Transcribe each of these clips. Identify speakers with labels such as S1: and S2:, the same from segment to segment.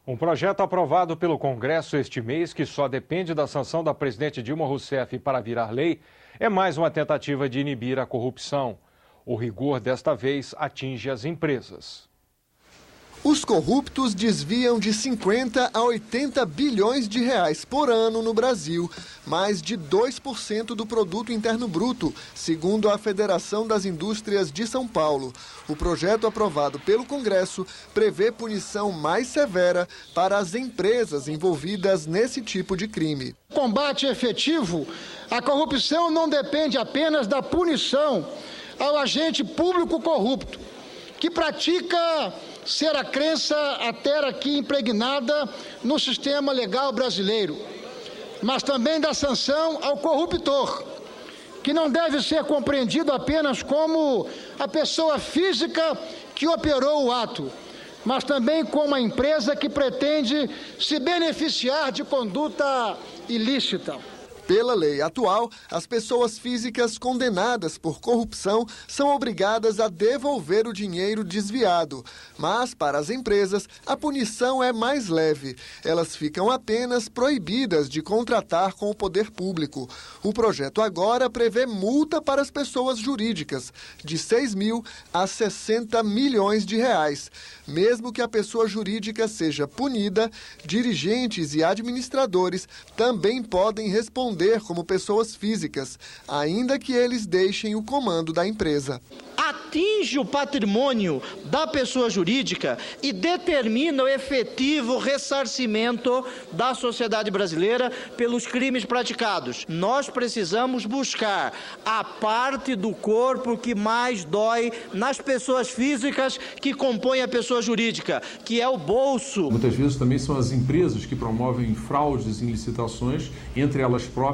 S1: Um projeto aprovado pelo Congresso este mês, que só depende da sanção da presidente Dilma Rousseff para virar lei, é mais uma tentativa de inibir a corrupção. O rigor desta vez atinge as empresas.
S2: Os corruptos desviam de 50 a 80 bilhões de reais por ano no Brasil, mais de 2% do produto interno bruto, segundo a Federação das Indústrias de São Paulo. O projeto aprovado pelo Congresso prevê punição mais severa para as empresas envolvidas nesse tipo de crime.
S3: Combate efetivo à corrupção não depende apenas da punição ao agente público corrupto, que pratica ser a crença até aqui impregnada no sistema legal brasileiro, mas também da sanção ao corruptor, que não deve ser compreendido apenas como a pessoa física que operou o ato, mas também como a empresa que pretende se beneficiar de conduta ilícita.
S2: Pela lei atual, as pessoas físicas condenadas por corrupção são obrigadas a devolver o dinheiro desviado. Mas, para as empresas, a punição é mais leve. Elas ficam apenas proibidas de contratar com o poder público. O projeto agora prevê multa para as pessoas jurídicas, de 6 mil a 60 milhões de reais. Mesmo que a pessoa jurídica seja punida, dirigentes e administradores também podem responder como pessoas físicas, ainda que eles deixem o comando da empresa.
S4: Atinge o patrimônio da pessoa jurídica e determina o efetivo ressarcimento da sociedade brasileira pelos crimes praticados. Nós precisamos buscar a parte do corpo que mais dói nas pessoas físicas que compõem a pessoa jurídica, que é o bolso.
S5: Muitas vezes também são as empresas que promovem fraudes em licitações, entre elas próprias,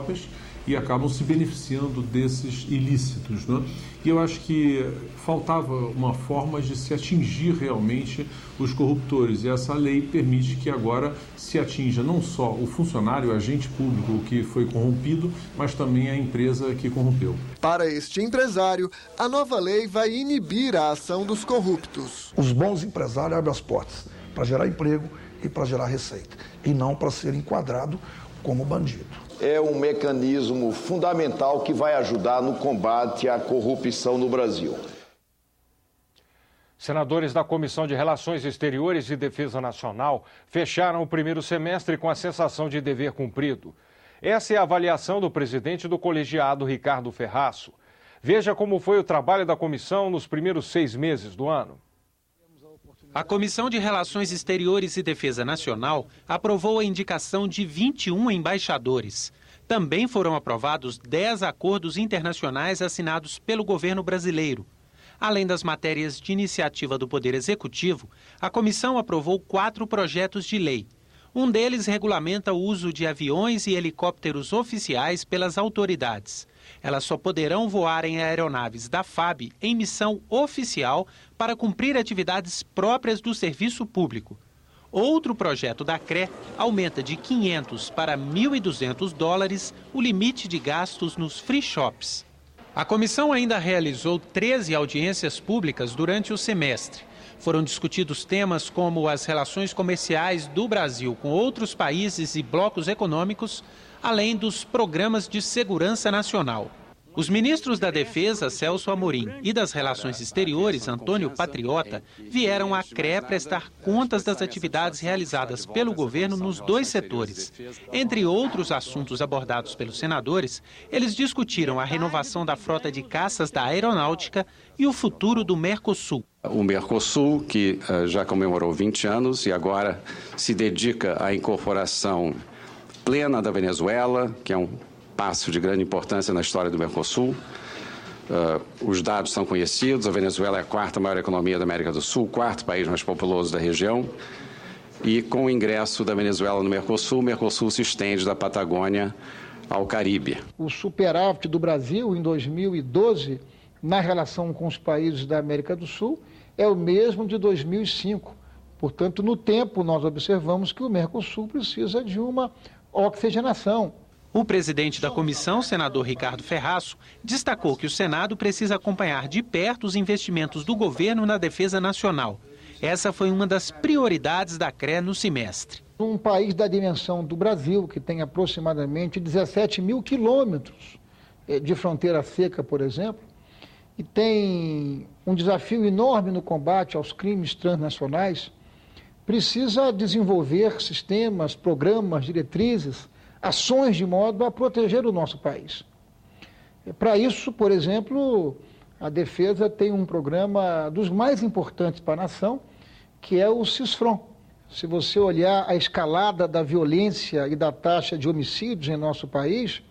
S5: e acabam se beneficiando desses ilícitos, né? E eu acho que faltava uma forma de se atingir realmente os corruptores. E essa lei permite que agora se atinja não só o funcionário, o agente público que foi corrompido, mas também a empresa que corrompeu.
S2: Para este empresário, a nova lei vai inibir a ação dos corruptos.
S6: Os bons empresários abrem as portas para gerar emprego e para gerar receita, e não para ser enquadrado como bandido.
S7: É um mecanismo fundamental que vai ajudar no combate à corrupção no Brasil.
S1: Senadores da Comissão de Relações Exteriores e Defesa Nacional fecharam o primeiro semestre com a sensação de dever cumprido. Essa é a avaliação do presidente do colegiado, Ricardo Ferraço. Veja como foi o trabalho da comissão nos primeiros 6 meses do ano.
S8: A Comissão de Relações Exteriores e Defesa Nacional aprovou a indicação de 21 embaixadores. Também foram aprovados 10 acordos internacionais assinados pelo governo brasileiro. Além das matérias de iniciativa do Poder Executivo, a comissão aprovou 4 projetos de lei. Um deles regulamenta o uso de aviões e helicópteros oficiais pelas autoridades. Elas só poderão voar em aeronaves da FAB em missão oficial para cumprir atividades próprias do serviço público. Outro projeto da CRE aumenta de $500 para $1.200 o limite de gastos nos free shops. A comissão ainda realizou 13 audiências públicas durante o semestre. Foram discutidos temas como as relações comerciais do Brasil com outros países e blocos econômicos, além dos programas de segurança nacional. Os ministros da Defesa, Celso Amorim, e das Relações Exteriores, Antônio Patriota, vieram à CRE prestar contas das atividades realizadas pelo governo nos 2 setores. Entre outros assuntos abordados pelos senadores, eles discutiram a renovação da frota de caças da aeronáutica e o futuro do Mercosul.
S9: O Mercosul, que já comemorou 20 anos e agora se dedica à incorporação plena da Venezuela, que é um passo de grande importância na história do Mercosul. Os dados são conhecidos, a Venezuela é a 4ª maior economia da América do Sul, o 4º país mais populoso da região. E com o ingresso da Venezuela no Mercosul, o Mercosul se estende da Patagônia ao Caribe.
S3: O superávit do Brasil em 2012, na relação com os países da América do Sul, é o mesmo de 2005. Portanto, no tempo, nós observamos que o Mercosul precisa de uma oxigenação.
S8: O presidente da comissão, senador Ricardo Ferraço, destacou que o Senado precisa acompanhar de perto os investimentos do governo na defesa nacional. Essa foi uma das prioridades da CRE no semestre.
S3: Um país da dimensão do Brasil, que tem aproximadamente 17 mil quilômetros de fronteira seca, por exemplo, e tem um desafio enorme no combate aos crimes transnacionais, precisa desenvolver sistemas, programas, diretrizes, ações de modo a proteger o nosso país. Para isso, por exemplo, a Defesa tem um programa dos mais importantes para a nação, que é o CISFRON. Se você olhar a escalada da violência e da taxa de homicídios em nosso país,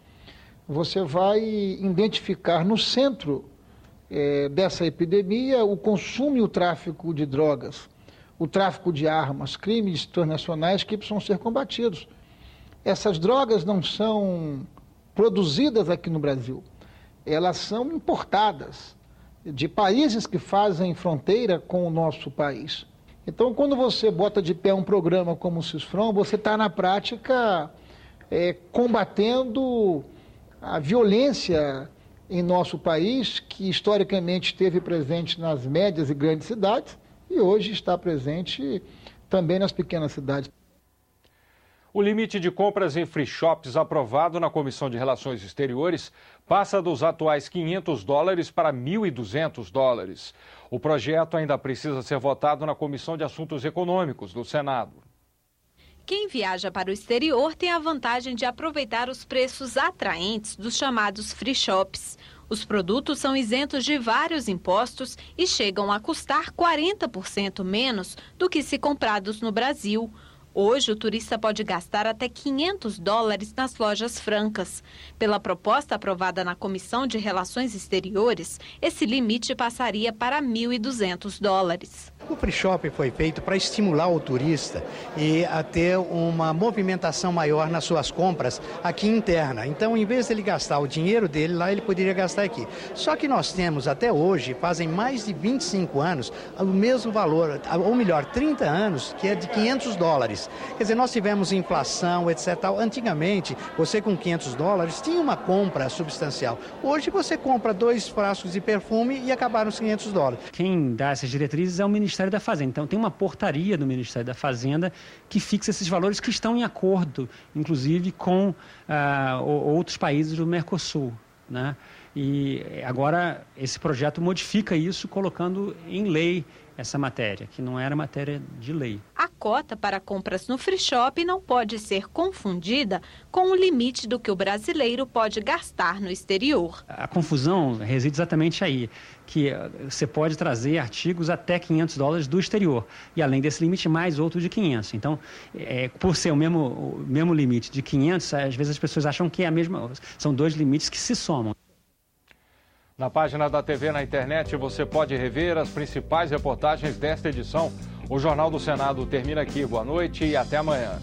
S3: você vai identificar no centro dessa epidemia o consumo e o tráfico de drogas, o tráfico de armas, crimes transnacionais que precisam ser combatidos. Essas drogas não são produzidas aqui no Brasil, elas são importadas de países que fazem fronteira com o nosso país. Então, quando você bota de pé um programa como o CISFRON, você está, na prática, combatendo a violência em nosso país, que historicamente esteve presente nas médias e grandes cidades, e hoje está presente também nas pequenas cidades.
S1: O limite de compras em free shops aprovado na Comissão de Relações Exteriores passa dos atuais $500 para $1.200. O projeto ainda precisa ser votado na Comissão de Assuntos Econômicos do Senado.
S10: Quem viaja para o exterior tem a vantagem de aproveitar os preços atraentes dos chamados free shops. Os produtos são isentos de vários impostos e chegam a custar 40% menos do que se comprados no Brasil. Hoje, o turista pode gastar até $500 nas lojas francas. Pela proposta aprovada na Comissão de Relações Exteriores, esse limite passaria para $1.200.
S11: O free shop foi feito para estimular o turista e a ter uma movimentação maior nas suas compras aqui interna. Então, em vez de ele gastar o dinheiro dele lá, ele poderia gastar aqui. Só que nós temos até hoje, fazem mais de 25 anos, o mesmo valor, ou melhor, 30 anos, que é de $500. Quer dizer, nós tivemos inflação, etc. Antigamente, você com $500 tinha uma compra substancial. Hoje você compra 2 frascos de perfume e acabaram os $500.
S12: Quem dá essas diretrizes é o Ministério da Fazenda. Então tem uma portaria do Ministério da Fazenda que fixa esses valores que estão em acordo, inclusive, com outros países do Mercosul, né? E agora esse projeto modifica isso, colocando em lei essa matéria, que não era matéria de lei.
S10: A cota para compras no free shop não pode ser confundida com o limite do que o brasileiro pode gastar no exterior.
S12: A confusão reside exatamente aí, que você pode trazer artigos até $500 do exterior, e além desse limite, mais outro de 500. Então, por ser o mesmo limite de 500, às vezes as pessoas acham que é a mesma, são 2 limites que se somam.
S1: Na página da TV na internet você pode rever as principais reportagens desta edição. O Jornal do Senado termina aqui. Boa noite e até amanhã.